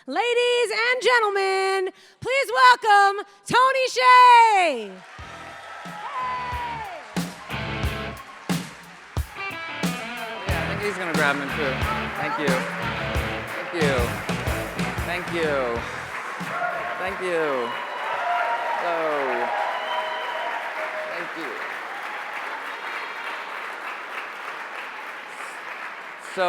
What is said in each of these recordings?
Ladies and gentlemen, please welcome Tony Hsieh. Yeah, I think he's going to grab him too. Thank you. Thank you. Thank you. Thank you. So, thank you. So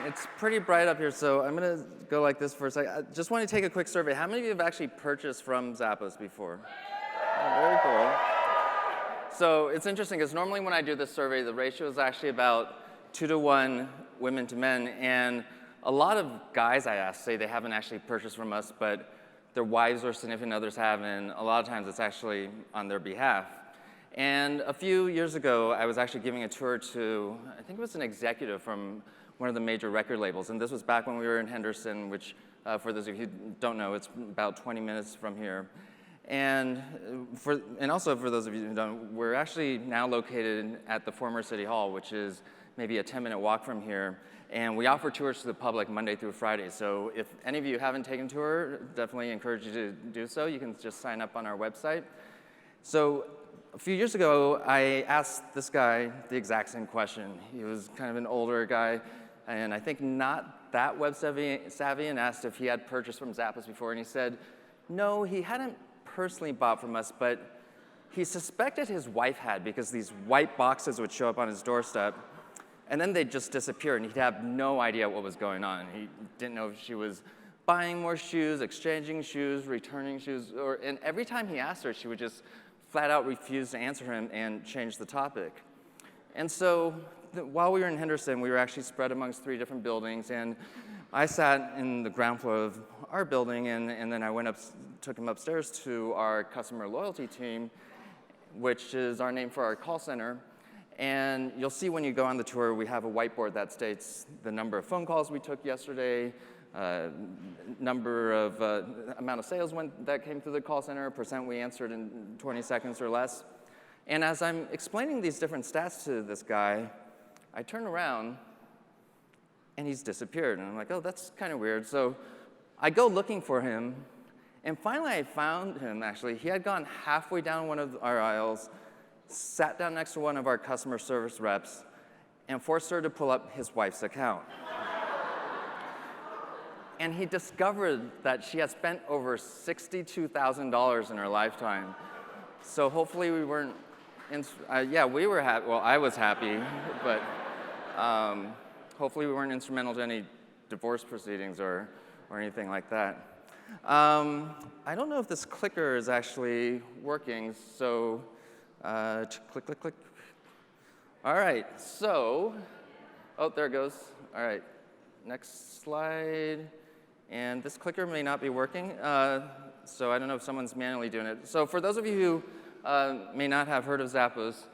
it's pretty bright up here, so I'm going to go like this for a second. I just want to take a quick survey. How many of you have actually purchased from Zappos before? Oh, very cool. So it's interesting because normally when I do this survey, the ratio is actually about 2-to-1 women to men, and a lot of guys I ask say they haven't actually purchased from us, but their wives or significant others have, and a lot of times it's actually on their behalf. And a few years ago, I was actually giving a tour to, I think it was an executive from one of the major record labels, and this was back when we were in Henderson, which for those of you who don't know, it's about 20 minutes from here. And also for those of you who don't, we're actually now located at the former City Hall, which is maybe a 10-minute walk from here. And we offer tours to the public Monday through Friday. So if any of you haven't taken a tour, definitely encourage you to do so. You can just sign up on our website. So a few years ago, I asked this guy the exact same question. He was kind of an older guy, and I think not that web savvy, and asked if he had purchased from Zappos before. And he said, no, he hadn't personally bought from us, but he suspected his wife had, because these white boxes would show up on his doorstep, and then they'd just disappear, and he'd have no idea what was going on. He didn't know if she was buying more shoes, exchanging shoes, returning shoes, and every time he asked her, she would just flat out refuse to answer him and change the topic. And so while we were in Henderson, we were actually spread amongst 3 different buildings, and I sat in the ground floor of our building, and then I took him upstairs to our customer loyalty team, which is our name for our call center. And you'll see when you go on the tour, we have a whiteboard that states the number of phone calls we took yesterday, amount of sales that came through the call center, percent we answered in 20 seconds or less. And as I'm explaining these different stats to this guy, I turn around, and he's disappeared. And I'm like, oh, that's kind of weird. So I go looking for him, and finally I found him, actually. He had gone halfway down one of our aisles, sat down next to one of our customer service reps, and forced her to pull up his wife's account. And he discovered that she had spent over $62,000 in her lifetime. So hopefully we weren't, we were happy. Well, I was happy, but hopefully we weren't instrumental to any divorce proceedings or anything like that. I don't know if this clicker is actually working, so click, click, click. All right, so, oh, there it goes. All right, next slide. And this clicker may not be working, so I don't know if someone's manually doing it. So for those of you who may not have heard of Zappos,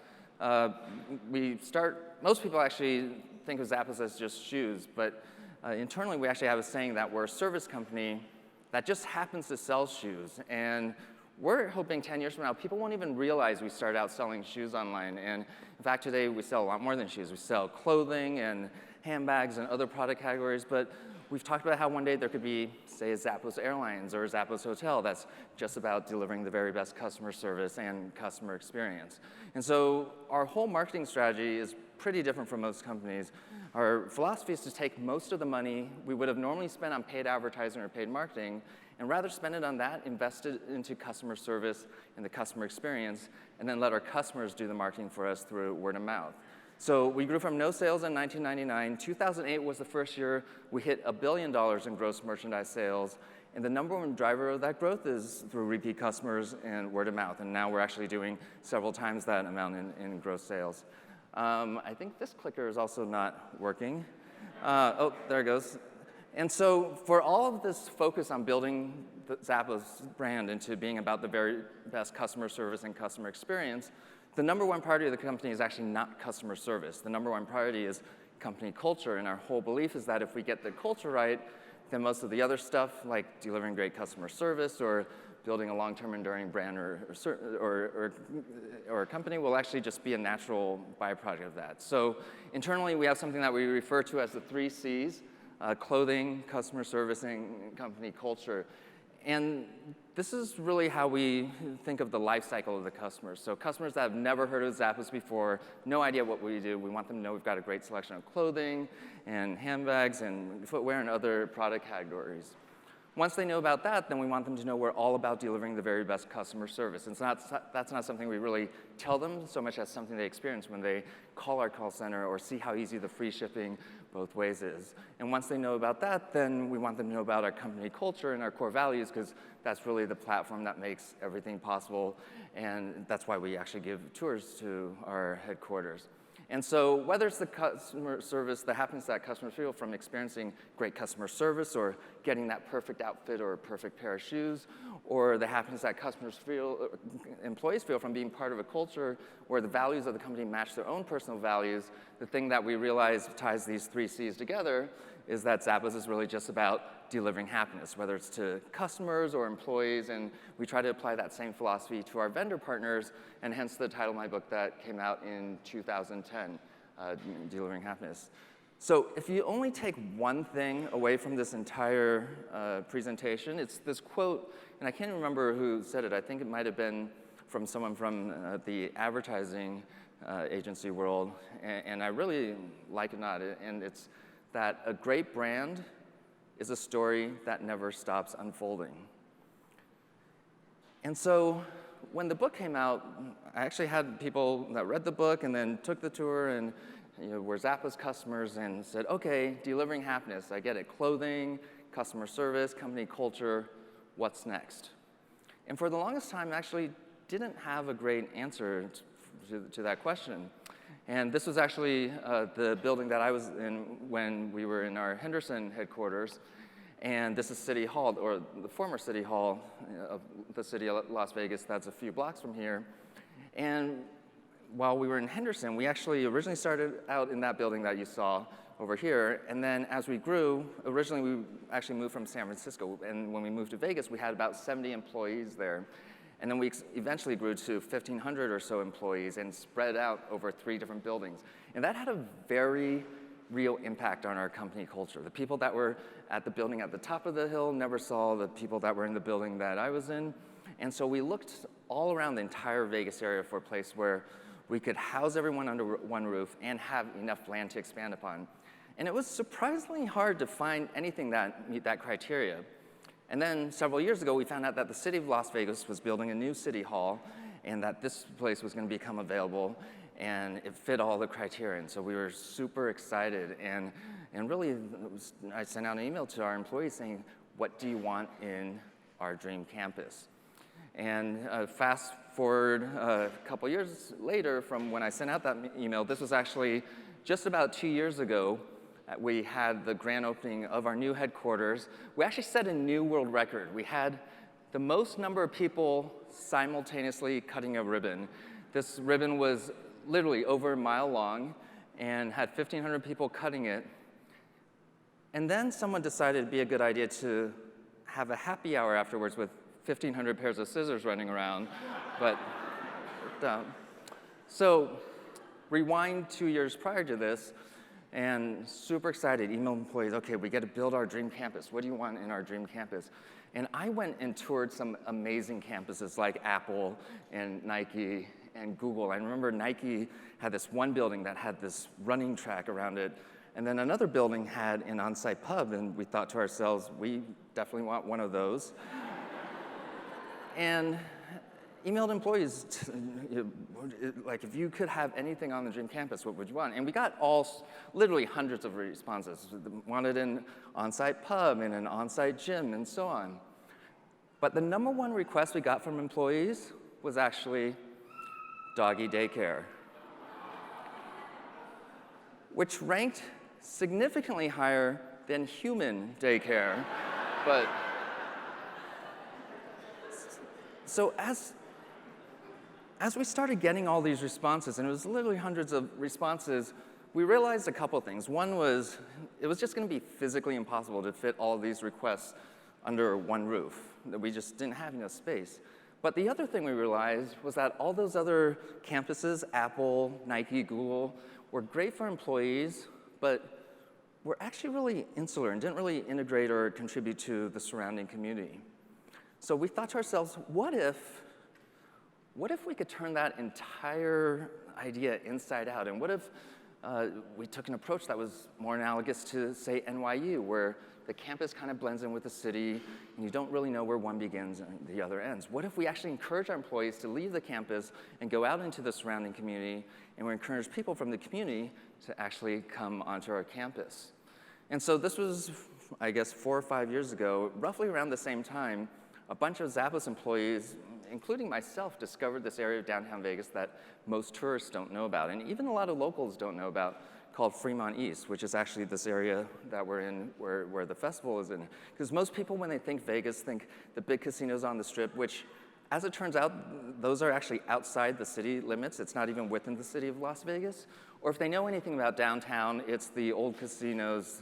most people actually think of Zappos as just shoes, but internally we actually have a saying that we're a service company that just happens to sell shoes. And we're hoping 10 years from now, people won't even realize we started out selling shoes online. And in fact, today we sell a lot more than shoes. We sell clothing and handbags and other product categories, but we've talked about how one day there could be, say, a Zappos Airlines or a Zappos Hotel that's just about delivering the very best customer service and customer experience. And so our whole marketing strategy is pretty different from most companies. Our philosophy is to take most of the money we would have normally spent on paid advertising or paid marketing, and rather spend it on that, invest it into customer service and the customer experience, and then let our customers do the marketing for us through word of mouth. So we grew from no sales in 1999. 2008 was the first year we hit $1 billion in gross merchandise sales. And the number one driver of that growth is through repeat customers and word of mouth. And now we're actually doing several times that amount in gross sales. I think this clicker is also not working. Oh, there it goes. And so for all of this focus on building the Zappos brand into being about the very best customer service and customer experience, the number one priority of the company is actually not customer service. The number one priority is company culture, and our whole belief is that if we get the culture right, then most of the other stuff, like delivering great customer service or building a long-term enduring brand or a company, will actually just be a natural byproduct of that. So internally, we have something that we refer to as the 3 C's. clothing, customer service, and company culture. And this is really how we think of the life cycle of the customers. So customers that have never heard of Zappos before, no idea what we do, we want them to know we've got a great selection of clothing and handbags and footwear and other product categories. Once they know about that, then we want them to know we're all about delivering the very best customer service. That's not something we really tell them so much as something they experience when they call our call center or see how easy the free shipping both ways is. And once they know about that, then we want them to know about our company culture and our core values, because that's really the platform that makes everything possible. And that's why we actually give tours to our headquarters. And so whether it's the customer service, the happiness that customers feel from experiencing great customer service or getting that perfect outfit or a perfect pair of shoes, or the happiness that employees feel from being part of a culture where the values of the company match their own personal values, the thing that we realize ties these 3 C's together is that Zappos is really just about delivering happiness, whether it's to customers or employees, and we try to apply that same philosophy to our vendor partners, and hence the title of my book that came out in 2010, Delivering Happiness. So if you only take one thing away from this entire presentation, it's this quote, and I can't remember who said it. I think it might have been from someone from the advertising agency world, and I really like it not, and it's that a great brand is a story that never stops unfolding. And so when the book came out, I actually had people that read the book and then took the tour and were Zappos customers and said, okay, delivering happiness, I get it, clothing, customer service, company culture, what's next? And for the longest time, I actually didn't have a great answer to that question. And this was actually the building that I was in when we were in our Henderson headquarters. And this is City Hall, or the former City Hall of the city of Las Vegas. That's a few blocks from here. And while we were in Henderson, we actually originally started out in that building that you saw over here. And then as we grew, originally we actually moved from San Francisco. And when we moved to Vegas, we had about 70 employees there. And then we eventually grew to 1,500 or so employees and spread out over 3 different buildings. And that had a very real impact on our company culture. The people that were at the building at the top of the hill never saw the people that were in the building that I was in. And so we looked all around the entire Vegas area for a place where we could house everyone under one roof and have enough land to expand upon. And it was surprisingly hard to find anything that meet that criteria. And then several years ago, we found out that the city of Las Vegas was building a new city hall and that this place was going to become available, and it fit all the criteria. And so we were super excited. And really, I sent out an email to our employees saying, what do you want in our dream campus? And fast forward a couple years later from when I sent out that email, this was actually just about 2 years ago. We had the grand opening of our new headquarters. We actually set a new world record. We had the most number of people simultaneously cutting a ribbon. This ribbon was literally over a mile long and had 1,500 people cutting it. And then someone decided it'd be a good idea to have a happy hour afterwards with 1,500 pairs of scissors running around. But so rewind 2 years prior to this, and super excited, email employees, okay, we get to build our dream campus. What do you want in our dream campus? And I went and toured some amazing campuses like Apple and Nike and Google. I remember Nike had this one building that had this running track around it, and then another building had an on-site pub, and we thought to ourselves, we definitely want one of those. And emailed employees, like, if you could have anything on the dream campus, what would you want? And we got literally hundreds of responses. Wanted an on-site pub and an on-site gym and so on. But the #1 request we got from employees was actually doggy daycare, which ranked significantly higher than human daycare. But so as we started getting all these responses, and it was literally hundreds of responses, we realized a couple things. One was, it was just going to be physically impossible to fit all of these requests under one roof, that we just didn't have enough space. But the other thing we realized was that all those other campuses, Apple, Nike, Google, were great for employees, but were actually really insular and didn't really integrate or contribute to the surrounding community. So we thought to ourselves, what if we could turn that entire idea inside out? And what if we took an approach that was more analogous to, say, NYU, where the campus kind of blends in with the city, and you don't really know where one begins and the other ends. What if we actually encourage our employees to leave the campus and go out into the surrounding community, and we encourage people from the community to actually come onto our campus? And so this was, I guess, 4 or 5 years ago, roughly around the same time, a bunch of Zappos employees, including myself, discovered this area of downtown Vegas that most tourists don't know about, and even a lot of locals don't know about, called Fremont East, which is actually this area that we're in where the festival is in. Because most people, when they think Vegas, think the big casinos on the Strip, which, as it turns out, those are actually outside the city limits. It's not even within the city of Las Vegas. Or if they know anything about downtown, it's the old casinos,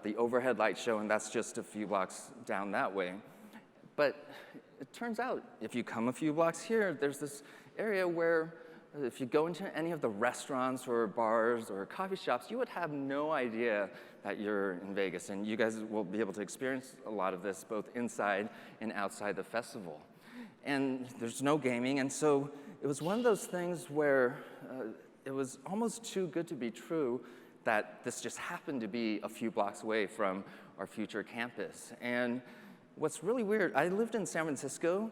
the overhead light show, and that's just a few blocks down that way. But it turns out, if you come a few blocks here, there's this area where if you go into any of the restaurants or bars or coffee shops, you would have no idea that you're in Vegas. And you guys will be able to experience a lot of this both inside and outside the festival. And there's no gaming, and so it was one of those things where it was almost too good to be true that this just happened to be a few blocks away from our future campus. And what's really weird, I lived in San Francisco,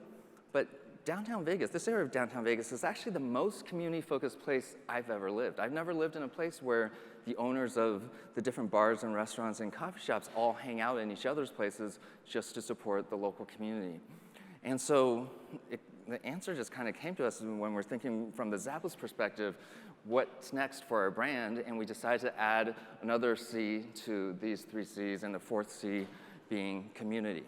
but downtown Vegas, this area of downtown Vegas is actually the most community-focused place I've ever lived. I've never lived in a place where the owners of the different bars and restaurants and coffee shops all hang out in each other's places just to support the local community. And so the answer just kind of came to us when we're thinking from the Zappos perspective, what's next for our brand? And we decided to add another C to these 3 Cs, and the 4th C being community.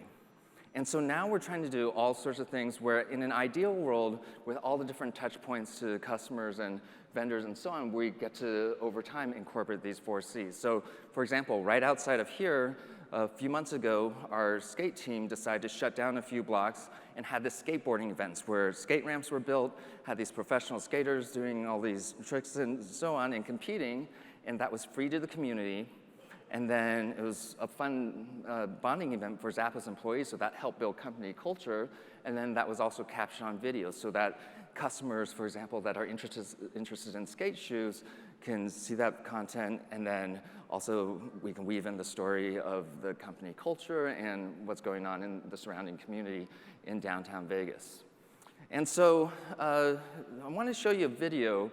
And so now we're trying to do all sorts of things where in an ideal world, with all the different touch points to customers and vendors and so on, we get to, over time, incorporate these 4 Cs. So for example, right outside of here, a few months ago, our skate team decided to shut down a few blocks and had this skateboarding events where skate ramps were built, had these professional skaters doing all these tricks and so on and competing, and that was free to the community. And then it was a fun bonding event for Zappos employees, so that helped build company culture. And then that was also captured on video, so that customers, for example, that are interested in skate shoes can see that content, and then also we can weave in the story of the company culture and what's going on in the surrounding community in downtown Vegas. And so I want to show you a video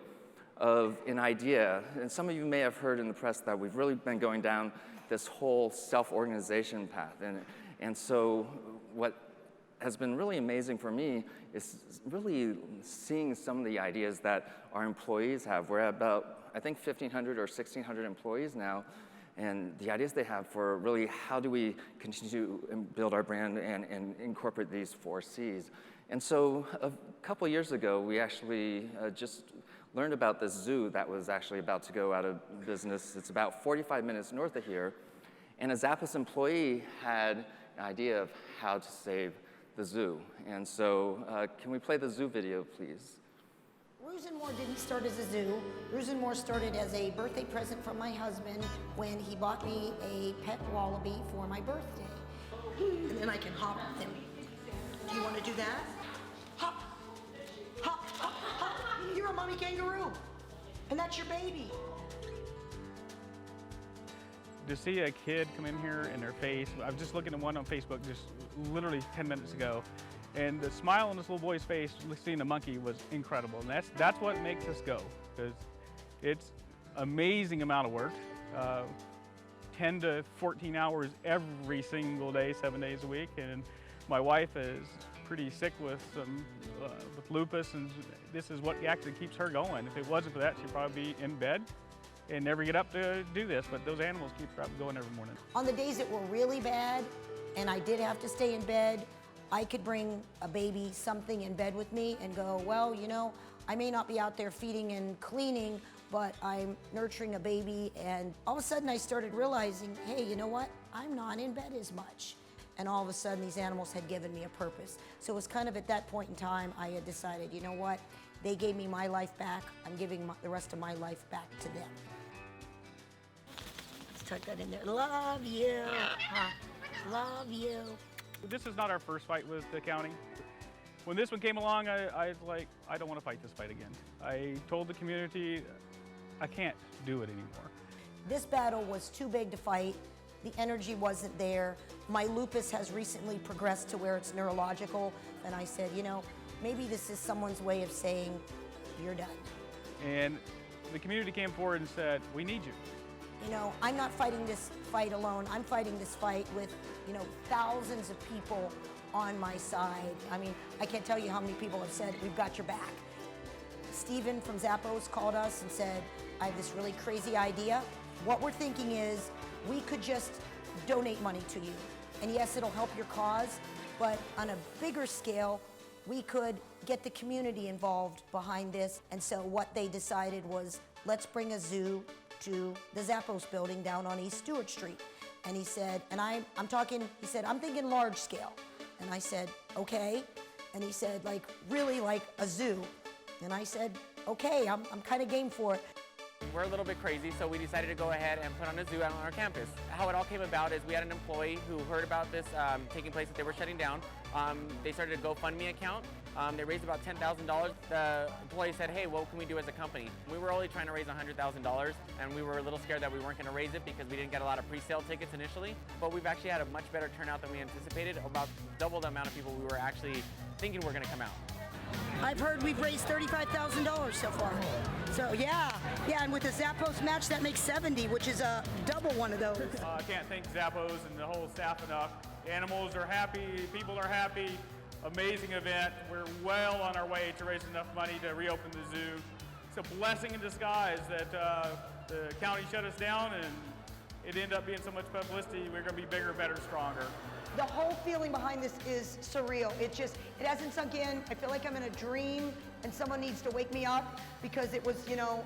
of an idea, and some of you may have heard in the press that we've really been going down this whole self-organization path. And so what has been really amazing for me is really seeing some of the ideas that our employees have. We're at about, I think, 1,500 or 1,600 employees now, and the ideas they have for really how do we continue to build our brand and incorporate these 4 Cs. And so a couple years ago, we actually just learned about this zoo that was actually about to go out of business. It's about 45 minutes north of here. And a Zappos employee had an idea of how to save the zoo. And so can we play the zoo video, please? Rusenmore didn't start as a zoo. Rusenmore started as a birthday present from my husband when he bought me a pet wallaby for my birthday. And then I can hop with him. Do you want to do that? Hop, hop, hop, hop. You're a mommy kangaroo. And that's your baby. To see a kid come in here and their face, I was just looking at one on Facebook just literally 10 minutes ago, and the smile on this little boy's face, seeing the monkey, was incredible. And that's what makes us go, because it's amazing amount of work, 10 to 14 hours every single day, 7 days a week. And my wife is pretty sick with with lupus, and this is what actually keeps her going. If it wasn't for that, she'd probably be in bed and never get up to do this, but those animals keep her up going every morning. On the days that were really bad and I did have to stay in bed, I could bring a baby something in bed with me and go, well, you know, I may not be out there feeding and cleaning, but I'm nurturing a baby. And all of a sudden I started realizing, hey, you know what? I'm not in bed as much. And all of a sudden these animals had given me a purpose. So it was kind of at that point in time I had decided, you know what? They gave me my life back. I'm giving the rest of my life back to them. tuck that in there. Love you. Love you. This is not our first fight with the county. When this one came along, I was like, I don't want to fight this fight again. I told the community, I can't do it anymore. This battle was too big to fight. The energy wasn't there. My lupus has recently progressed to where it's neurological. And I said, you know, maybe this is someone's way of saying, you're done. And the community came forward and said, we need you. You know, I'm not fighting this fight alone. I'm fighting this fight with, you know, thousands of people on my side. I mean, I can't tell you how many people have said, we've got your back. Steven from Zappos called us and said, I have this really crazy idea. What we're thinking is we could just donate money to you. And yes, it'll help your cause, but on a bigger scale, we could get the community involved behind this. And so what they decided was, let's bring a zoo to the Zappos building down on East Stewart Street. And he said, and I'm talking, he said, I'm thinking large scale. And I said, okay. And he said, like, really like a zoo. And I said, okay, I'm kind of game for it. We're a little bit crazy, so we decided to go ahead and put on a zoo out on our campus. How it all came about is we had an employee who heard about this taking place, that they were shutting down. They started a GoFundMe account. They raised about $10,000. The employee said, hey, what can we do as a company? We were only trying to raise $100,000, and we were a little scared that we weren't going to raise it because we didn't get a lot of pre-sale tickets initially. But we've actually had a much better turnout than we anticipated, about double the amount of people we were actually thinking were going to come out. I've heard we've raised $35,000 so far. So yeah, and with the Zappos match, that makes 70, which is a double one of those. I can't thank Zappos and the whole staff enough. Animals are happy, people are happy. Amazing event. We're well on our way to raise enough money to reopen the zoo. It's a blessing in disguise that the county shut us down and it ended up being so much publicity. We're going to be bigger, better, stronger. The whole feeling behind this is surreal. It hasn't sunk in. I feel like I'm in a dream and someone needs to wake me up because it was, you know,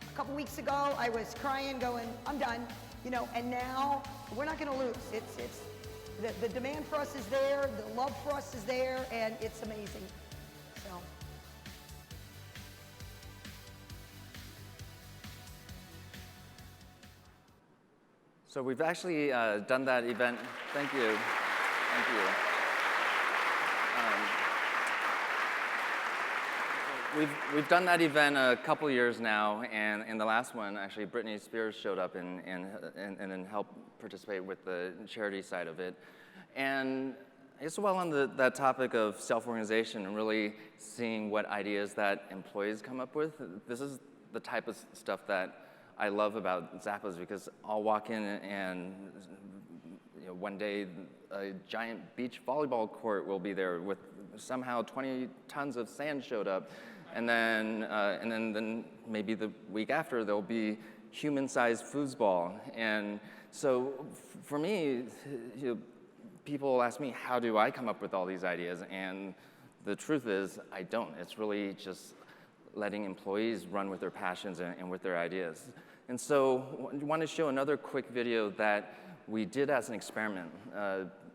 a couple weeks ago I was crying going, I'm done, you know, and now we're not gonna lose. The demand for us is there, the love for us is there, and it's amazing, so. So we've actually done that event. Thank you. Thank you. We've done that event a couple years now, and in the last one, actually, Britney Spears showed up and then helped participate with the charity side of it. And I guess while on that topic of self-organization and really seeing what ideas that employees come up with, this is the type of stuff that I love about Zappos, because I'll walk in and one day a giant beach volleyball court will be there with somehow 20 tons of sand showed up, and then maybe the week after there'll be human-sized foosball. And so for me, people ask me, how do I come up with all these ideas? And the truth is, I don't. It's really just letting employees run with their passions and with their ideas. And so I want to show another quick video that we did as an experiment.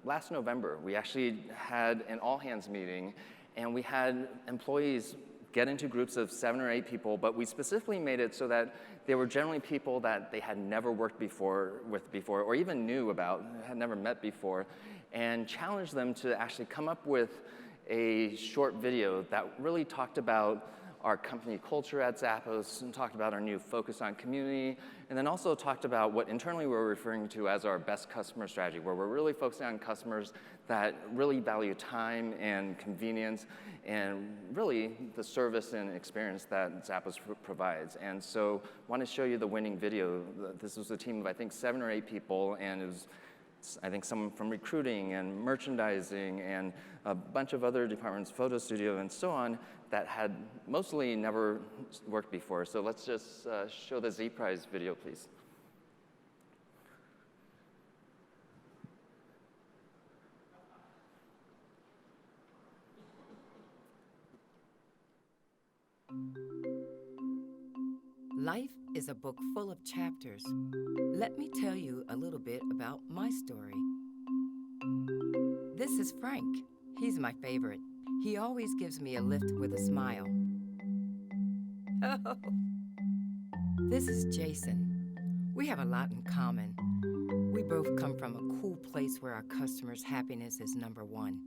Last November, we actually had an all-hands meeting, and we had employees get into groups of 7 or 8 people, but we specifically made it so that they were generally people that they had never worked with before, or even knew about, had never met before, and challenged them to actually come up with a short video that really talked about our company culture at Zappos, and talked about our new focus on community, and then also talked about what internally we're referring to as our best customer strategy, where we're really focusing on customers that really value time and convenience and really the service and experience that Zappos provides. And so I want to show you the winning video. This was a team of, I think, 7 or 8 people, and it was, I think, someone from recruiting and merchandising and a bunch of other departments, photo studio and so on, that had mostly never worked before. So let's just show the Z Prize video, please. Life is a book full of chapters. Let me tell you a little bit about my story. This is Frank. He's my favorite. He always gives me a lift with a smile. Oh. This is Jason. We have a lot in common. We both come from a cool place where our customers' happiness is number one.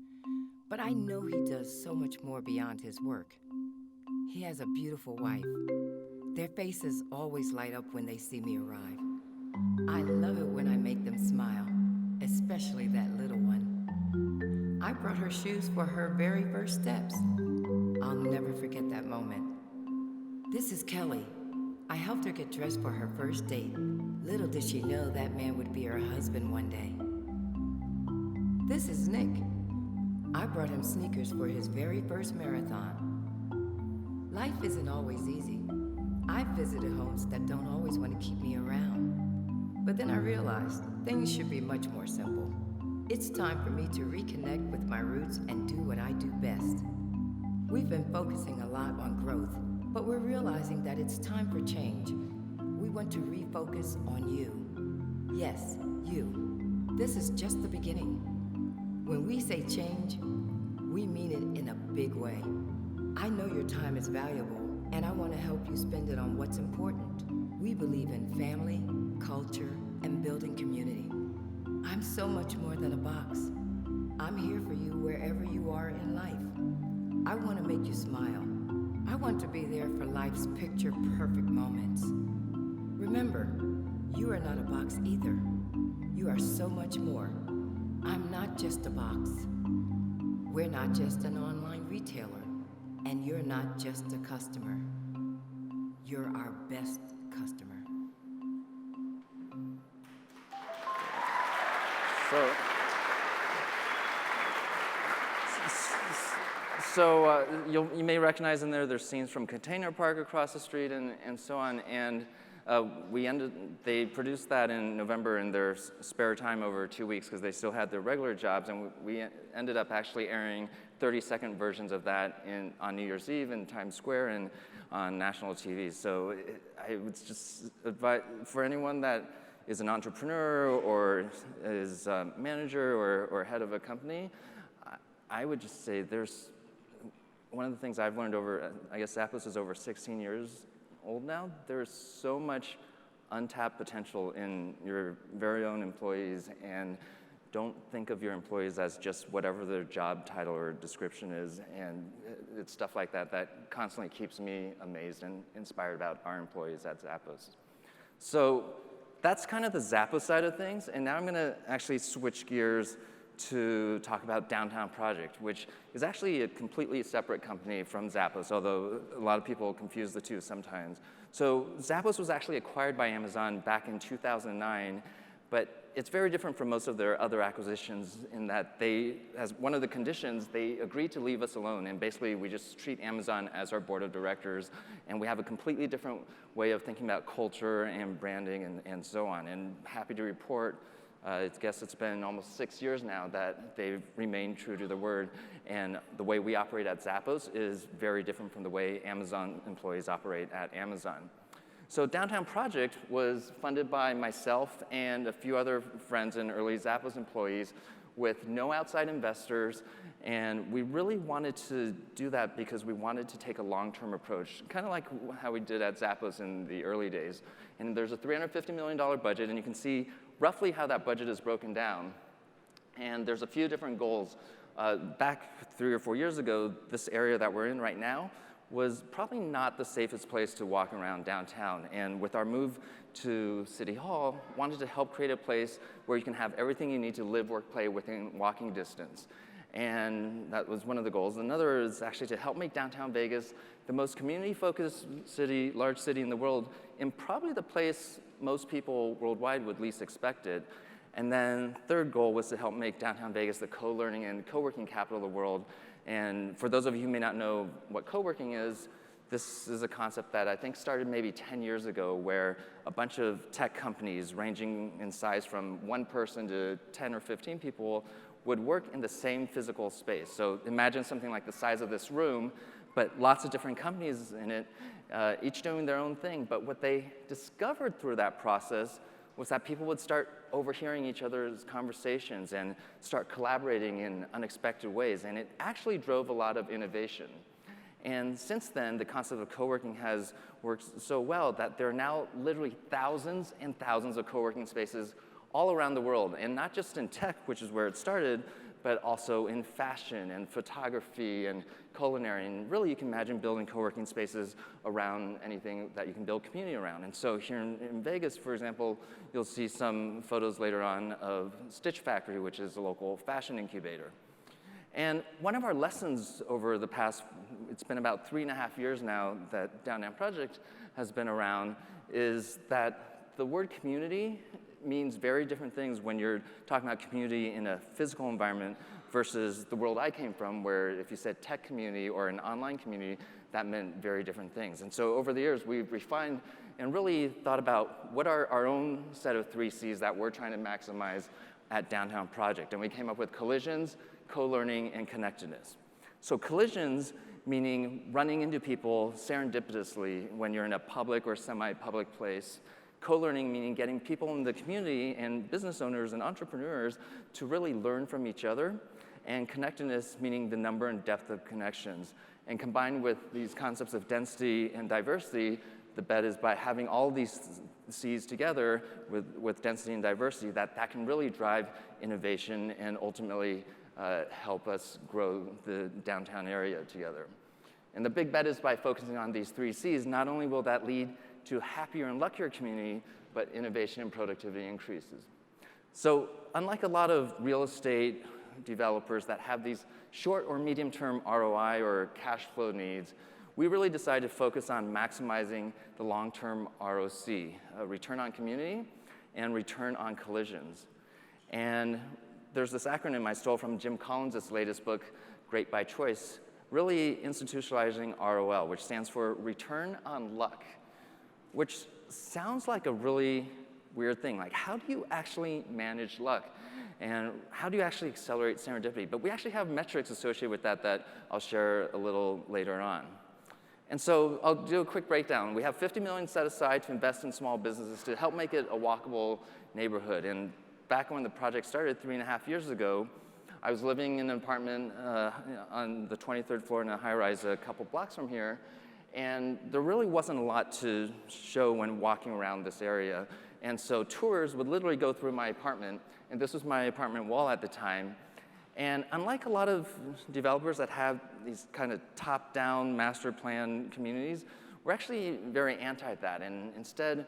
But I know he does so much more beyond his work. He has a beautiful wife. Their faces always light up when they see me arrive. I love it when I make them smile, especially that little one. I brought her shoes for her very first steps. I'll never forget that moment. This is Kelly. I helped her get dressed for her first date. Little did she know that man would be her husband one day. This is Nick. I brought him sneakers for his very first marathon. Life isn't always easy. I've visited homes that don't always want to keep me around. But then I realized things should be much more simple. It's time for me to reconnect with my roots and do what I do best. We've been focusing a lot on growth, but we're realizing that it's time for change. We want to refocus on you. Yes, you. This is just the beginning. When we say change, we mean it in a big way. I know your time is valuable, and I want to help you spend it on what's important. We believe in family, culture, and building community. I'm so much more than a box. I'm here for you wherever you are in life. I want to make you smile. I want to be there for life's picture-perfect moments. Remember, you are not a box either. You are so much more. I'm not just a box. We're not just an online retailer, and you're not just a customer. You're our best customer. So you may recognize in there, there's scenes from Container Park across the street and so on. And they produced that in November in their spare time over 2 weeks because they still had their regular jobs. And we ended up actually airing 30-second versions of that on New Year's Eve in Times Square and on national TV. So I would just advise, for anyone that is an entrepreneur or is a manager or head of a company, I would just say there's one of the things I've learned over, I guess Zappos is over 16 years old now. There's so much untapped potential in your very own employees, and don't think of your employees as just whatever their job title or description is. And it's stuff like that that constantly keeps me amazed and inspired about our employees at Zappos. So that's kind of the Zappos side of things, and now I'm gonna actually switch gears to talk about Downtown Project, which is actually a completely separate company from Zappos, although a lot of people confuse the two sometimes. So Zappos was actually acquired by Amazon back in 2009, but it's very different from most of their other acquisitions in that as one of the conditions, they agreed to leave us alone, and basically we just treat Amazon as our board of directors, and we have a completely different way of thinking about culture and branding and so on. And happy to report, I guess it's been almost 6 years now that they've remained true to their word, and the way we operate at Zappos is very different from the way Amazon employees operate at Amazon. So Downtown Project was funded by myself and a few other friends and early Zappos employees with no outside investors, and we really wanted to do that because we wanted to take a long-term approach, kind of like how we did at Zappos in the early days. And there's a $350 million budget, and you can see roughly how that budget is broken down. And there's a few different goals. Back 3 or 4 years ago, this area that we're in right now was probably not the safest place to walk around downtown. And with our move to City Hall, wanted to help create a place where you can have everything you need to live, work, play within walking distance. And that was one of the goals. Another is actually to help make downtown Vegas the most community-focused city, large city in the world, and probably the place most people worldwide would least expect it. And then third goal was to help make downtown Vegas the co-learning and co-working capital of the world. And for those of you who may not know what co-working is, this is a concept that I think started maybe 10 years ago, where a bunch of tech companies ranging in size from 1 person to 10 or 15 people would work in the same physical space. So imagine something like the size of this room, but lots of different companies in it, each doing their own thing. But what they discovered through that process was that people would start overhearing each other's conversations and start collaborating in unexpected ways, and it actually drove a lot of innovation. And since then, the concept of co-working has worked so well that there are now literally thousands and thousands of co-working spaces all around the world, and not just in tech, which is where it started, but also in fashion and photography and culinary. And really, you can imagine building co-working spaces around anything that you can build community around. And so here in Vegas, for example, you'll see some photos later on of Stitch Factory, which is a local fashion incubator. And one of our lessons over the past, it's been about 3.5 years now that Downtown Project has been around, is that the word community means very different things when you're talking about community in a physical environment versus the world I came from, where if you said tech community or an online community, that meant very different things. And so over the years, we've refined and really thought about what are our own set of 3 C's that we're trying to maximize at Downtown Project. And we came up with collisions, co-learning, and connectedness. So collisions, meaning running into people serendipitously when you're in a public or semi-public place. Co-learning, meaning getting people in the community and business owners and entrepreneurs to really learn from each other. And connectedness, meaning the number and depth of connections. And combined with these concepts of density and diversity, the bet is by having all these C's together with density and diversity, that can really drive innovation and ultimately help us grow the downtown area together. And the big bet is by focusing on these 3 C's, not only will that lead to a happier and luckier community, but innovation and productivity increases. So unlike a lot of real estate developers that have these short or medium-term ROI or cash flow needs, we really decided to focus on maximizing the long-term ROC, return on community and return on collisions. And there's this acronym I stole from Jim Collins' latest book, Great by Choice, really institutionalizing ROL, which stands for return on luck, which sounds like a really weird thing. Like, how do you actually manage luck? And how do you actually accelerate serendipity? But we actually have metrics associated with that I'll share a little later on. And so I'll do a quick breakdown. We have $50 million set aside to invest in small businesses to help make it a walkable neighborhood. And back when the project started 3.5 years ago, I was living in an apartment on the 23rd floor in a high-rise a couple blocks from here. And there really wasn't a lot to show when walking around this area. And so tours would literally go through my apartment, and this was my apartment wall at the time. And unlike a lot of developers that have these kind of top-down master plan communities, we're actually very anti that. And instead,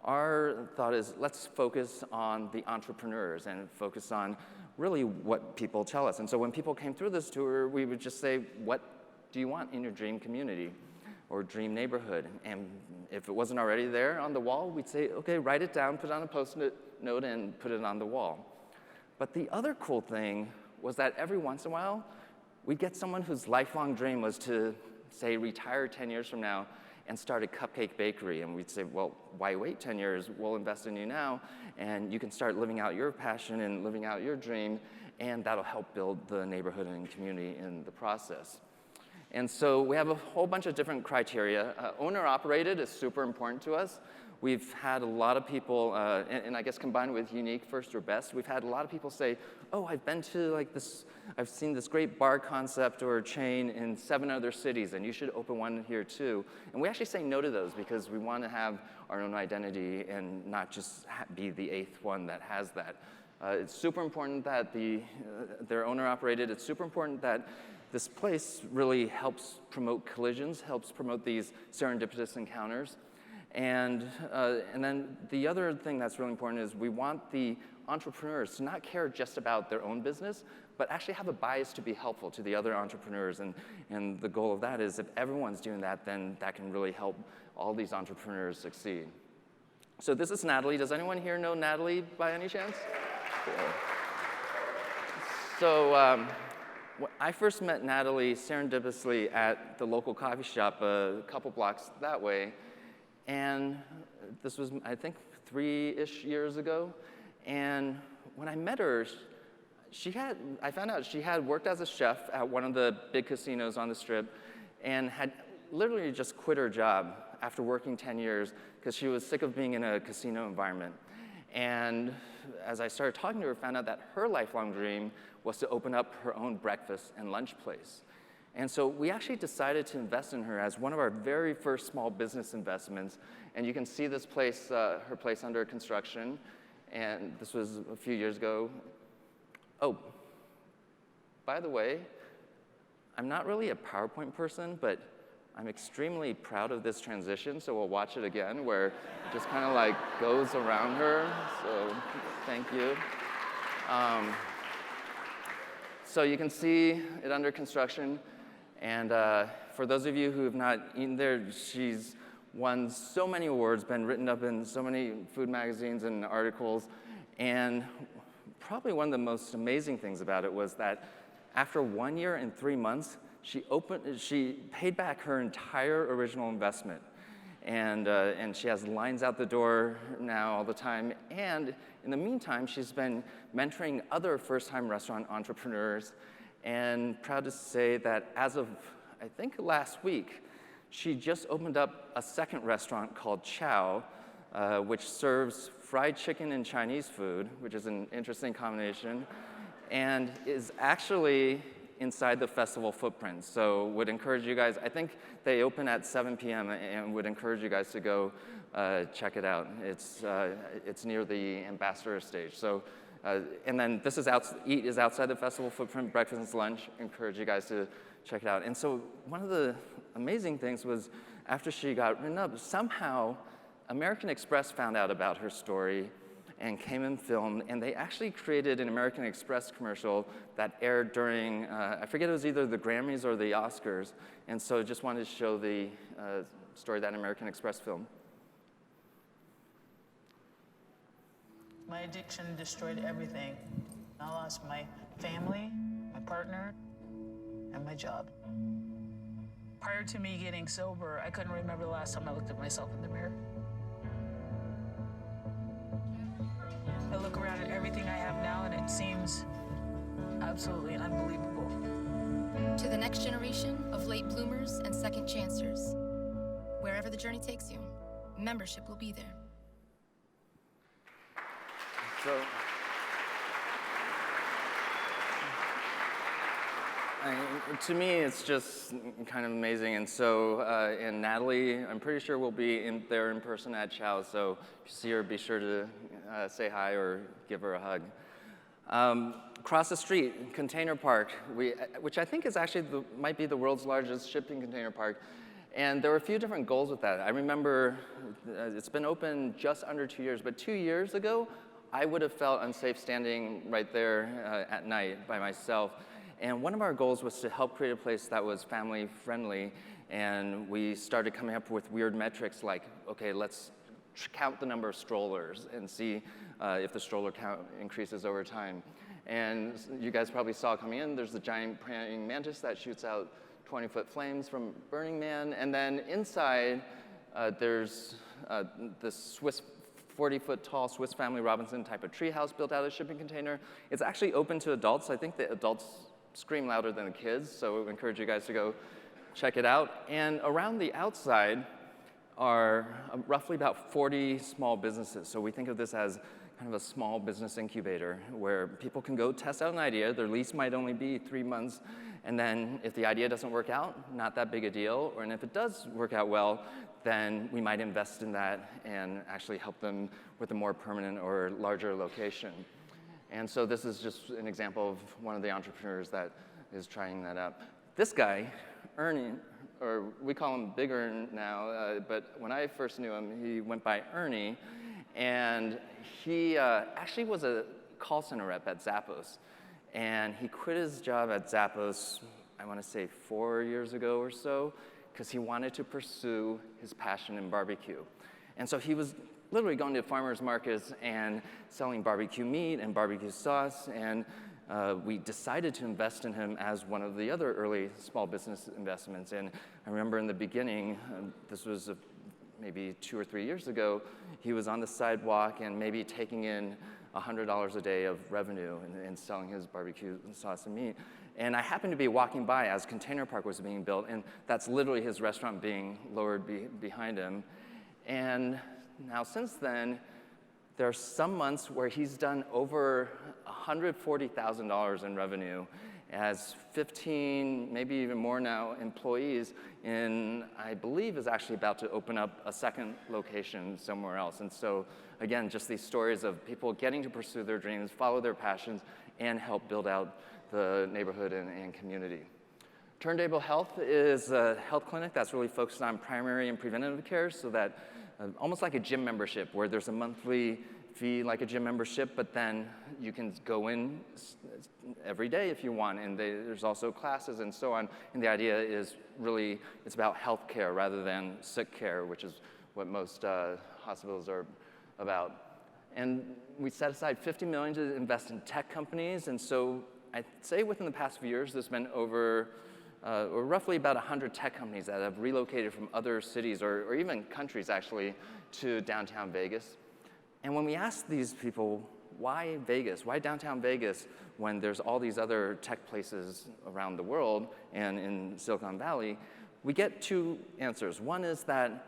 our thought is let's focus on the entrepreneurs and focus on really what people tell us. And so when people came through this tour, we would just say, what do you want in your dream community or dream neighborhood? And if it wasn't already there on the wall, we'd say, okay, write it down, put it on a post-it note, and put it on the wall. But the other cool thing was that every once in a while, we'd get someone whose lifelong dream was to, say, retire 10 years from now and start a cupcake bakery. And we'd say, well, why wait 10 years? We'll invest in you now, and you can start living out your passion and living out your dream, and that'll help build the neighborhood and community in the process. And so we have a whole bunch of different criteria. Owner-operated is super important to us. We've had a lot of people, and I guess combined with unique, first or best, we've had a lot of people say, oh, I've been to like this, I've seen this great bar concept or chain in 7 other cities, and you should open one here too. And we actually say no to those because we want to have our own identity and not just be the 8th one that has that. It's super important that they're owner-operated. It's super important that this place really helps promote collisions, helps promote these serendipitous encounters. And then the other thing that's really important is we want the entrepreneurs to not care just about their own business, but actually have a bias to be helpful to the other entrepreneurs. And the goal of that is if everyone's doing that, then that can really help all these entrepreneurs succeed. So this is Natalie. Does anyone here know Natalie by any chance? Cool. So I first met Natalie serendipitously at the local coffee shop a couple blocks that way. And this was, I think, 3-ish years ago. And when I met her, I found out she had worked as a chef at one of the big casinos on the Strip and had literally just quit her job after working 10 years because she was sick of being in a casino environment. And as I started talking to her, I found out that her lifelong dream was to open up her own breakfast and lunch place. And so we actually decided to invest in her as one of our very first small business investments. And you can see this place, her place under construction. And this was a few years ago. Oh, by the way, I'm not really a PowerPoint person, but I'm extremely proud of this transition, so we'll watch it again, where it just kind of like goes around her. So thank you. So you can see it under construction. And for those of you who have not eaten there, she's won so many awards, been written up in so many food magazines and articles. And probably one of the most amazing things about it was that after 1 year and 3 months, she paid back her entire original investment. And she has lines out the door now all the time. And in the meantime, she's been mentoring other first-time restaurant entrepreneurs. And proud to say that as of, I think, last week, she just opened up a second restaurant called Chow, which serves fried chicken and Chinese food, which is an interesting combination, and is actually inside the festival footprint. So would encourage you guys, I think they open at 7 p.m. and would encourage you guys to go check it out. It's near the Ambassador stage. So, and then this is Eat is outside the festival footprint, breakfast and lunch. Encourage you guys to check it out. And so one of the amazing things was after she got written up, somehow American Express found out about her story and came and filmed, and they actually created an American Express commercial that aired during, I forget, it was either the Grammys or the Oscars, and so just wanted to show the story that American Express filmed. My addiction destroyed everything. I lost my family, my partner, and my job. Prior to me getting sober, I couldn't remember the last time I looked at myself in the mirror. I look around at everything I have now and it seems absolutely unbelievable. To the next generation of late bloomers and second chancers, wherever the journey takes you, membership will be there. So, to me, it's just kind of amazing. And so, and Natalie, I'm pretty sure we'll be there in person at Chow. So if you see her, be sure to say hi or give her a hug. Across the street, Container Park, which I think is actually might be the world's largest shipping container park. And there were a few different goals with that. I remember it's been open just under 2 years, but 2 years ago, I would have felt unsafe standing right there at night by myself. And one of our goals was to help create a place that was family friendly. And we started coming up with weird metrics like, okay, let's count the number of strollers and see if the stroller count increases over time. And you guys probably saw coming in, there's the giant praying mantis that shoots out 20-foot flames from Burning Man. And then inside, there's this Swiss 40-foot tall Swiss Family Robinson type of treehouse built out of a shipping container. It's actually open to adults. I think the adults scream louder than the kids, so we encourage you guys to go check it out. And around the outside are roughly about 40 small businesses. So we think of this as kind of a small business incubator where people can go test out an idea. Their lease might only be 3 months. And then if the idea doesn't work out, not that big a deal. And if it does work out well, then we might invest in that and actually help them with a more permanent or larger location. And so this is just an example of one of the entrepreneurs that is trying that out. This guy, Ernie, or we call him Big Ern now, but when I first knew him, he went by Ernie. And he actually was a call center rep at Zappos. And he quit his job at Zappos, I want to say 4 years ago or so, because he wanted to pursue his passion in barbecue. And so he was literally going to farmers markets and selling barbecue meat and barbecue sauce. And we decided to invest in him as one of the other early small business investments. And I remember in the beginning, this was maybe 2 or 3 years ago, he was on the sidewalk and maybe taking in $100 a day of revenue and selling his barbecue sauce and meat. And I happened to be walking by as Container Park was being built, and that's literally his restaurant being lowered behind him. And now since then, there are some months where he's done over $140,000 in revenue. It has 15, maybe even more now, employees, and I believe is actually about to open up a second location somewhere else. And so, again, just these stories of people getting to pursue their dreams, follow their passions, and help build out the neighborhood and community. Turntable Health is a health clinic that's really focused on primary and preventative care, so that almost like a gym membership, where there's a monthly fee like a gym membership, but then you can go in every day if you want, and there's also classes and so on. And the idea is really, it's about health care rather than sick care, which is what most hospitals are about. And we set aside $50 million to invest in tech companies, and so I'd say within the past few years, there's been over or roughly about 100 tech companies that have relocated from other cities or even countries actually to downtown Vegas. And when we ask these people, why Vegas? Why downtown Vegas when there's all these other tech places around the world and in Silicon Valley, we get two answers. One is that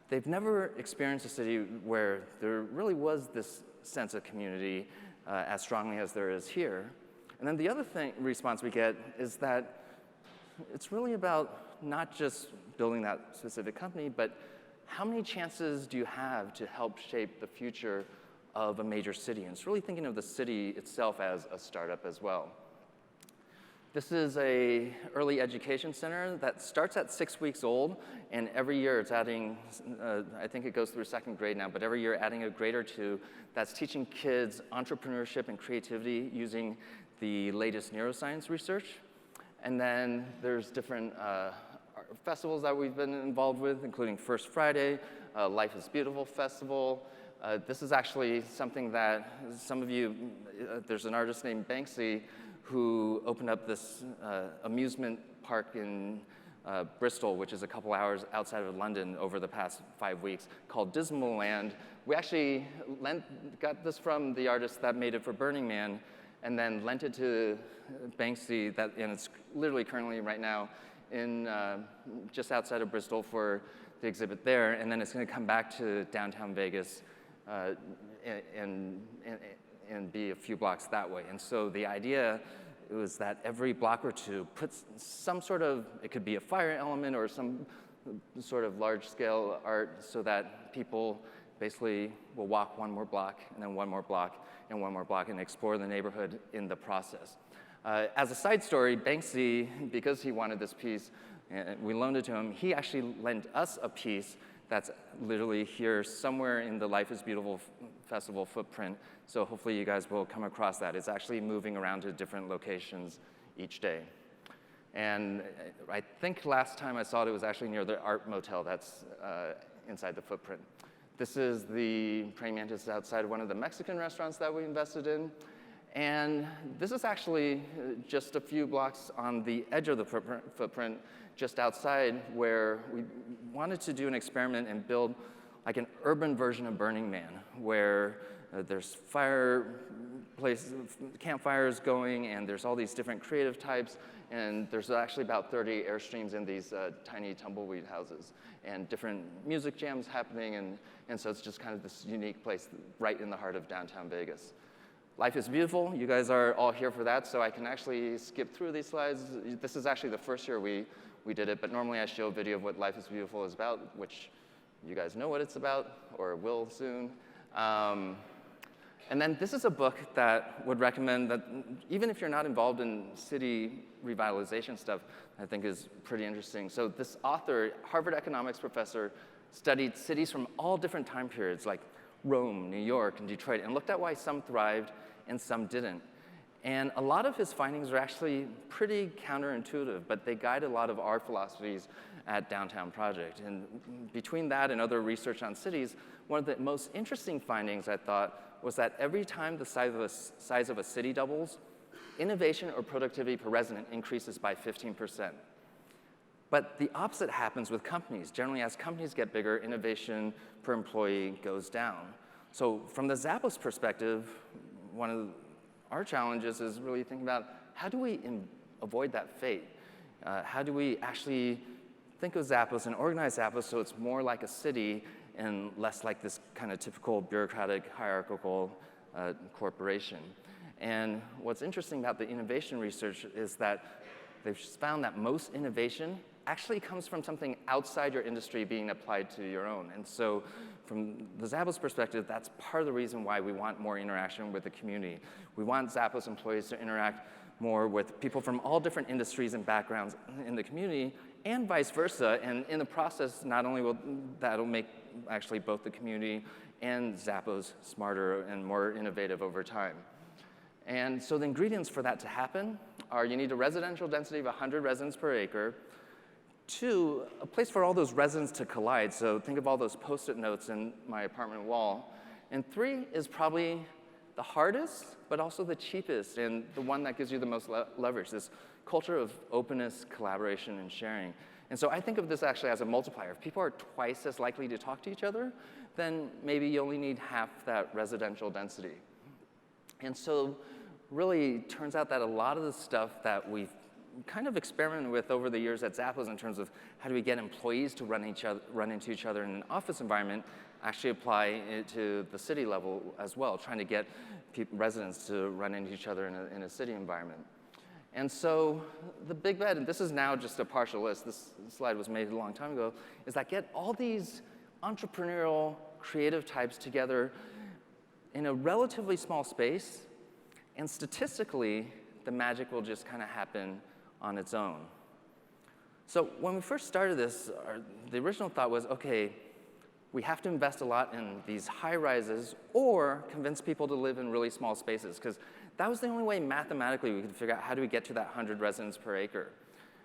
they've never experienced a city where there really was this sense of community as strongly as there is here. And then the other response we get is that it's really about not just building that specific company, but how many chances do you have to help shape the future of a major city? And it's really thinking of the city itself as a startup as well. This is an early education center that starts at 6 weeks old, and every year it's adding, I think it goes through second grade now, but every year adding a grade or two that's teaching kids entrepreneurship and creativity using the latest neuroscience research. And then there's different festivals that we've been involved with, including First Friday, Life is Beautiful Festival. This is actually something that some of you, there's an artist named Banksy who opened up this amusement park in Bristol, which is a couple hours outside of London over the past 5 weeks, called Dismal Land. We actually got this from the artist that made it for Burning Man, and then lent it to Banksy, and it's literally currently right now in just outside of Bristol for the exhibit there, and then it's going to come back to downtown Vegas and be a few blocks that way. And so the idea was that every block or two puts some sort of, it could be a fire element or some sort of large-scale art, so that people basically will walk one more block and then one more block and one more block and explore the neighborhood in the process. As a side story, Banksy, because he wanted this piece, we loaned it to him, he actually lent us a piece that's literally here somewhere in the Life is Beautiful Festival footprint. So hopefully you guys will come across that. It's actually moving around to different locations each day. And I think last time I saw it, it was actually near the Art Motel that's inside the footprint. This is the praying mantis outside one of the Mexican restaurants that we invested in. And this is actually just a few blocks on the edge of the footprint, just outside, where we wanted to do an experiment and build like an urban version of Burning Man, where there's campfires going, and there's all these different creative types, and there's actually about 30 Airstreams in these tiny tumbleweed houses, and different music jams happening, and so it's just kind of this unique place right in the heart of downtown Vegas. Life is Beautiful, you guys are all here for that, so I can actually skip through these slides. This is actually the first year we did it, but normally I show a video of what Life is Beautiful is about, which you guys know what it's about, or will soon. And then this is a book that would recommend that even if you're not involved in city revitalization stuff, I think is pretty interesting. So this author, Harvard economics professor, studied cities from all different time periods, like Rome, New York, and Detroit, and looked at why some thrived and some didn't. And a lot of his findings are actually pretty counterintuitive, but they guide a lot of our philosophies at Downtown Project. And between that and other research on cities, one of the most interesting findings, I thought, was that every time the size of a city doubles, innovation or productivity per resident increases by 15%. But the opposite happens with companies. Generally, as companies get bigger, innovation per employee goes down. So from the Zappos perspective, one of our challenges is really thinking about how do we avoid that fate? How do we actually think of Zappos and organize Zappos so it's more like a city and less like this kind of typical bureaucratic, hierarchical corporation? And what's interesting about the innovation research is that they've found that most innovation actually comes from something outside your industry being applied to your own. And so from the Zappos perspective, that's part of the reason why we want more interaction with the community. We want Zappos employees to interact more with people from all different industries and backgrounds in the community, and vice versa. And in the process, not only will that'll make actually both the community and Zappos smarter and more innovative over time. And so the ingredients for that to happen are you need a residential density of 100 residents per acre. 2, a place for all those residents to collide. So think of all those Post-it notes in my apartment wall. And 3 is probably the hardest, but also the cheapest, and the one that gives you the most leverage, this culture of openness, collaboration, and sharing. And so I think of this actually as a multiplier. If people are twice as likely to talk to each other, then maybe you only need half that residential density. And so really turns out that a lot of the stuff that we've kind of experimented with over the years at Zappos in terms of how do we get employees to run into each other in an office environment actually apply it to the city level as well, trying to get residents to run into each other in a city environment. And so the big bet, and this is now just a partial list, this slide was made a long time ago, is that get all these entrepreneurial, creative types together in a relatively small space, and statistically, the magic will just kind of happen on its own. So when we first started this, the original thought was, okay, we have to invest a lot in these high rises or convince people to live in really small spaces, because that was the only way mathematically we could figure out how do we get to that 100 residents per acre.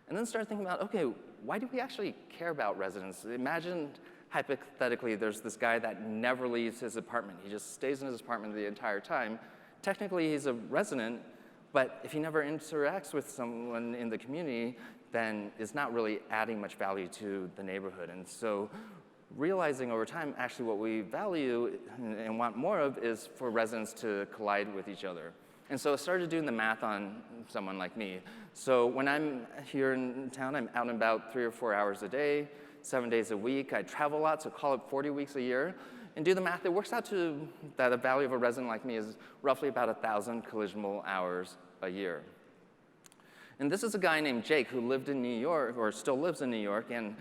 And then start thinking about, okay, why do we actually care about residents? Imagine, hypothetically, there's this guy that never leaves his apartment. He just stays in his apartment the entire time. Technically, he's a resident, but if he never interacts with someone in the community, then it's not really adding much value to the neighborhood. And so realizing over time, actually what we value and want more of is for residents to collide with each other. And so I started doing the math on someone like me. So when I'm here in town, I'm out and about 3 or 4 hours a day, 7 days a week. I travel a lot, so call it 40 weeks a year. And do the math, it works out to that the value of a resident like me is roughly about 1,000 collisionable hours a year. And this is a guy named Jake who lived in New York, or still lives in New York, and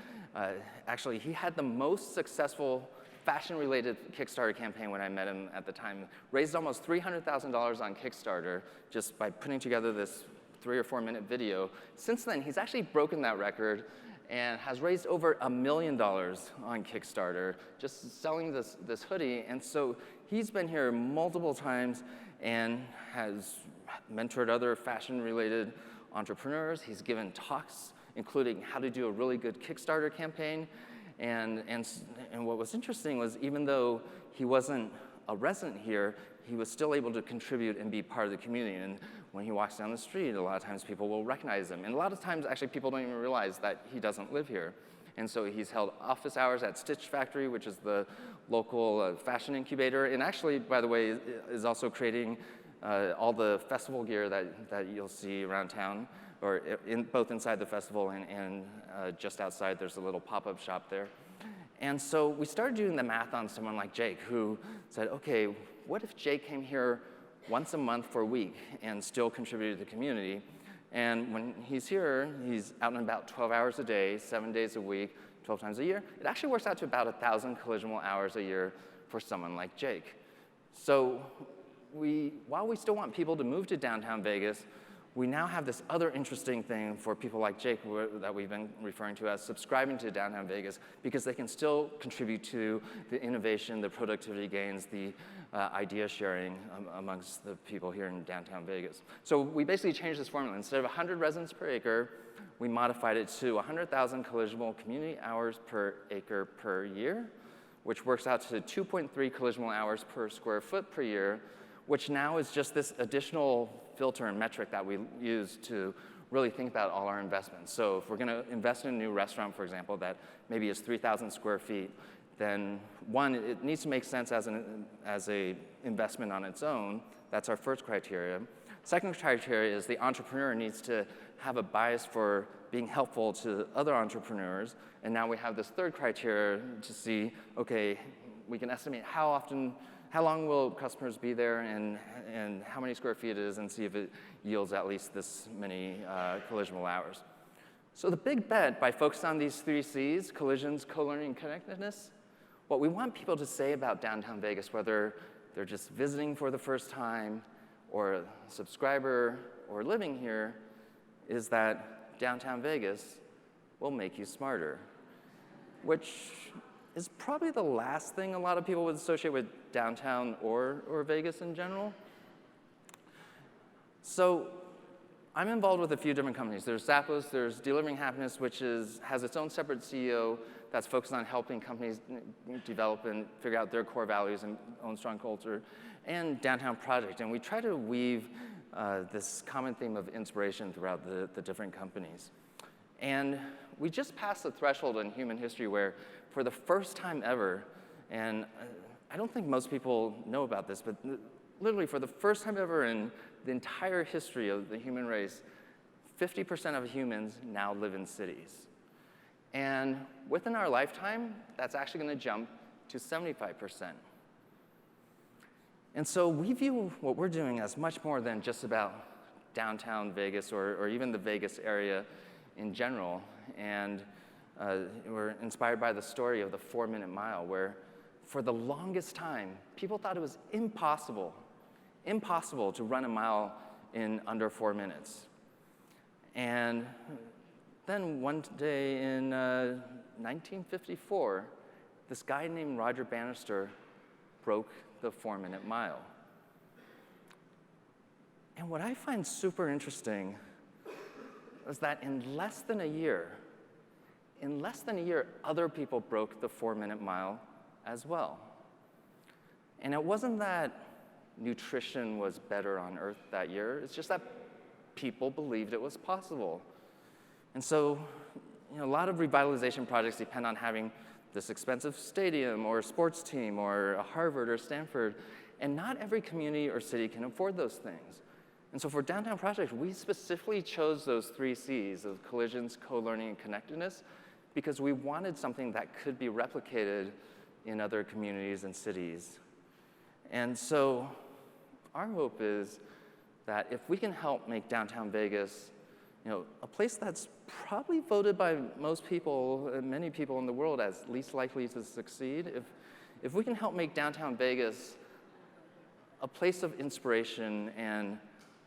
actually he had the most successful fashion-related Kickstarter campaign when I met him at the time. Raised almost $300,000 on Kickstarter just by putting together this 3 or 4 minute video. Since then, he's actually broken that record and has raised over $1 million on Kickstarter just selling this hoodie. And so he's been here multiple times and has mentored other fashion-related entrepreneurs. He's given talks, including how to do a really good Kickstarter campaign. And what was interesting was even though he wasn't a resident here, he was still able to contribute and be part of the community. And when he walks down the street, a lot of times people will recognize him. And a lot of times, actually, people don't even realize that he doesn't live here. And so he's held office hours at Stitch Factory, which is the local fashion incubator. And actually, by the way, is also creating all the festival gear that you'll see around town, or both inside the festival and just outside. There's a little pop-up shop there. And so we started doing the math on someone like Jake, who said, okay, what if Jake came here once a month for a week and still contributed to the community? And when he's here, he's out and about 12 hours a day, 7 days a week, 12 times a year. It actually works out to about 1,000 collisionable hours a year for someone like Jake. So while we still want people to move to downtown Vegas, we now have this other interesting thing for people like Jake that we've been referring to as subscribing to downtown Vegas, because they can still contribute to the innovation, the productivity gains, the idea sharing amongst the people here in downtown Vegas. So we basically changed this formula. Instead of 100 residents per acre, we modified it to 100,000 collisionable community hours per acre per year, which works out to 2.3 collisionable hours per square foot per year, which now is just this additional filter and metric that we use to really think about all our investments. So if we're going to invest in a new restaurant, for example, that maybe is 3,000 square feet, then one, it needs to make sense as a investment on its own. That's our first criteria. Second criteria is the entrepreneur needs to have a bias for being helpful to other entrepreneurs. And now we have this third criteria to see, okay, we can estimate how long will customers be there and how many square feet it is and see if it yields at least this many collisionable hours. So the big bet, by focusing on these 3 C's, collisions, co-learning, and connectedness, what we want people to say about downtown Vegas, whether they're just visiting for the first time or a subscriber or living here, is that downtown Vegas will make you smarter, which is probably the last thing a lot of people would associate with downtown or Vegas in general. So I'm involved with a few different companies. There's Zappos, there's Delivering Happiness, which has its own separate CEO that's focused on helping companies develop and figure out their core values and own strong culture, and Downtown Project. And we try to weave this common theme of inspiration throughout the different companies. And we just passed the threshold in human history where, for the first time ever, and I don't think most people know about this, but literally for the first time ever in the entire history of the human race, 50% of humans now live in cities. And within our lifetime, that's actually going to jump to 75%. And so we view what we're doing as much more than just about downtown Vegas or even the Vegas area in general. And we're inspired by the story of the 4-minute mile, where for the longest time, people thought it was impossible to run a mile in under 4 minutes. And then one day in 1954, this guy named Roger Bannister broke the 4-minute mile. And what I find super interesting is that in less than a year, other people broke the 4-minute mile as well. And it wasn't that nutrition was better on Earth that year, it's just that people believed it was possible. And so, a lot of revitalization projects depend on having this expensive stadium or sports team or a Harvard or Stanford, and not every community or city can afford those things. And so for Downtown Project, we specifically chose those 3 C's of collisions, co-learning, and connectedness because we wanted something that could be replicated in other communities and cities. And so our hope is that if we can help make downtown Vegas, a place that's probably voted by most people, many people in the world, as least likely to succeed, if we can help make downtown Vegas a place of inspiration and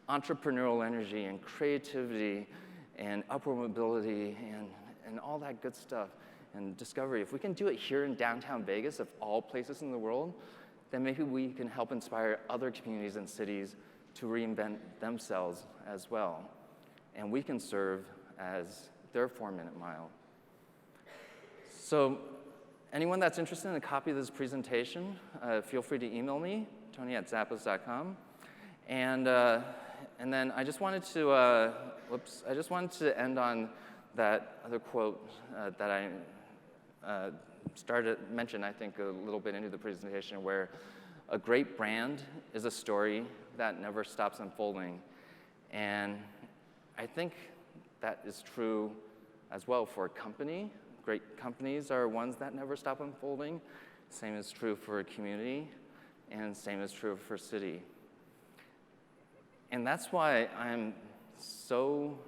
entrepreneurial energy and creativity and upward mobility and all that good stuff and discovery, if we can do it here in downtown Vegas, of all places in the world, then maybe we can help inspire other communities and cities to reinvent themselves as well. And we can serve as their 4-minute mile. So anyone that's interested in a copy of this presentation, feel free to email me, tony@zappos.com. And then I just wanted to end on that other quote that I mentioned, I think, a little bit into the presentation, where a great brand is a story that never stops unfolding. And I think that is true as well for a company. Great companies are ones that never stop unfolding. Same is true for a community, and same is true for a city. And that's why I'm so,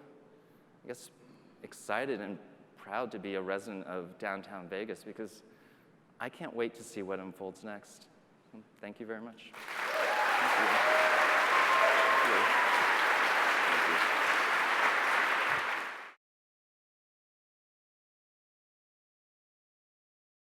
excited and proud to be a resident of downtown Vegas, because I can't wait to see what unfolds next. Thank you very much. Thank you. Thank you.